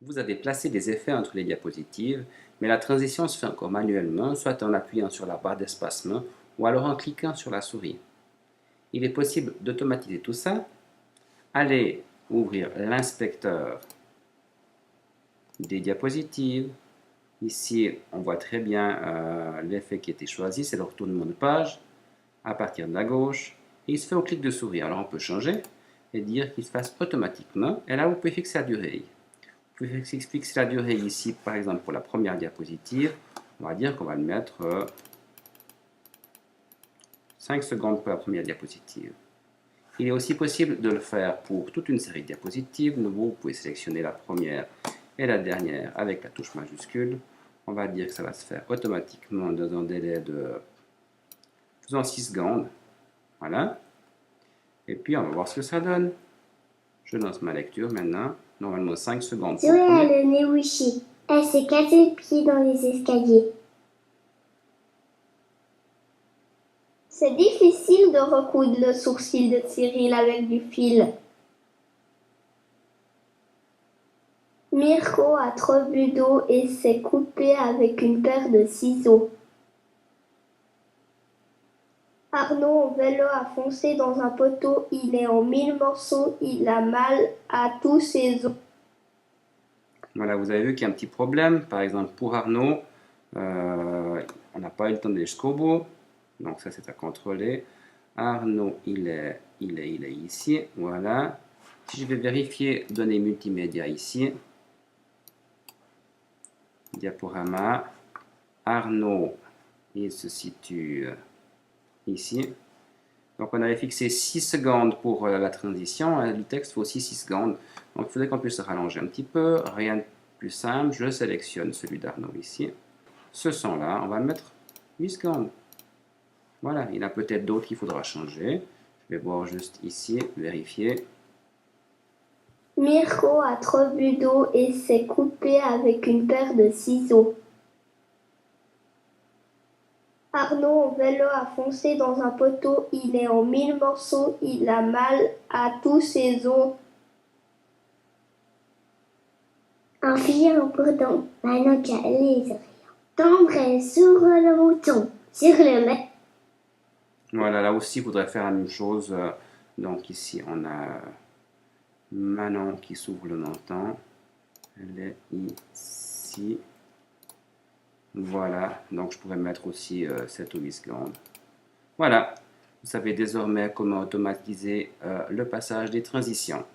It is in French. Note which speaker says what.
Speaker 1: Vous avez placé des effets entre les diapositives, mais la transition se fait encore manuellement, soit en appuyant sur la barre d'espacement ou alors en cliquant sur la souris. Il est possible d'automatiser tout ça. Allez ouvrir l'inspecteur des diapositives. Ici, on voit très bien l'effet qui a été choisi, c'est le retournement de page à partir de la gauche. Et il se fait au clic de souris. Alors on peut changer et dire qu'il se fasse automatiquement. Et là, vous pouvez fixer la durée. Vous pouvez fixer la durée ici, par exemple, pour la première diapositive. On va dire qu'on va le mettre 5 secondes pour la première diapositive. Il est aussi possible de le faire pour toute une série de diapositives. Vous pouvez sélectionner la première et la dernière avec la touche majuscule. On va dire que ça va se faire automatiquement dans un délai de 6 secondes. Voilà. Et puis, on va voir ce que ça donne. Je lance ma lecture maintenant. Normalement, 5 secondes.
Speaker 2: Zoé a le nez wishi. Elle s'est cassé le pied dans les escaliers. C'est difficile de recoudre le sourcil de Cyril avec du fil. Mirko a trop bu d'eau et s'est coupé avec une paire de ciseaux. Arnaud en vélo a foncé dans un poteau, il est en 1000 morceaux, il a mal à tous ses os.
Speaker 1: Voilà, vous avez vu qu'il y a un petit problème. Par exemple, pour Arnaud, on n'a pas eu le temps d'aller jusqu'au bout. Donc ça, c'est à contrôler. Arnaud, il est ici. Voilà. Si je vais vérifier données multimédia ici, diaporama, Arnaud, il se situe ici. Donc on avait fixé 6 secondes pour la transition, le texte faut aussi 6 secondes. Donc il faudrait qu'on puisse rallonger un petit peu, rien de plus simple, je sélectionne celui d'Arnaud ici. Ce son-là, on va le mettre 8 secondes. Voilà, il y en a peut-être d'autres qu'il faudra changer. Je vais voir juste ici, vérifier.
Speaker 2: Mirko a trop bu d'eau et s'est coupé avec une paire de ciseaux. Arnaud en vélo a foncé dans un poteau, il est en 1000 morceaux, il a mal à tous ses os. Un fille en bourdon, maintenant qu'elle les oreilles. Tomberait sur le mouton, sur le lait.
Speaker 1: Voilà, là aussi, il faudrait faire la même chose. Donc ici, on a Manon qui s'ouvre le menton. Elle est ici. Voilà, donc je pourrais mettre aussi 7 ou 8 secondes. Voilà, vous savez désormais comment automatiser le passage des transitions.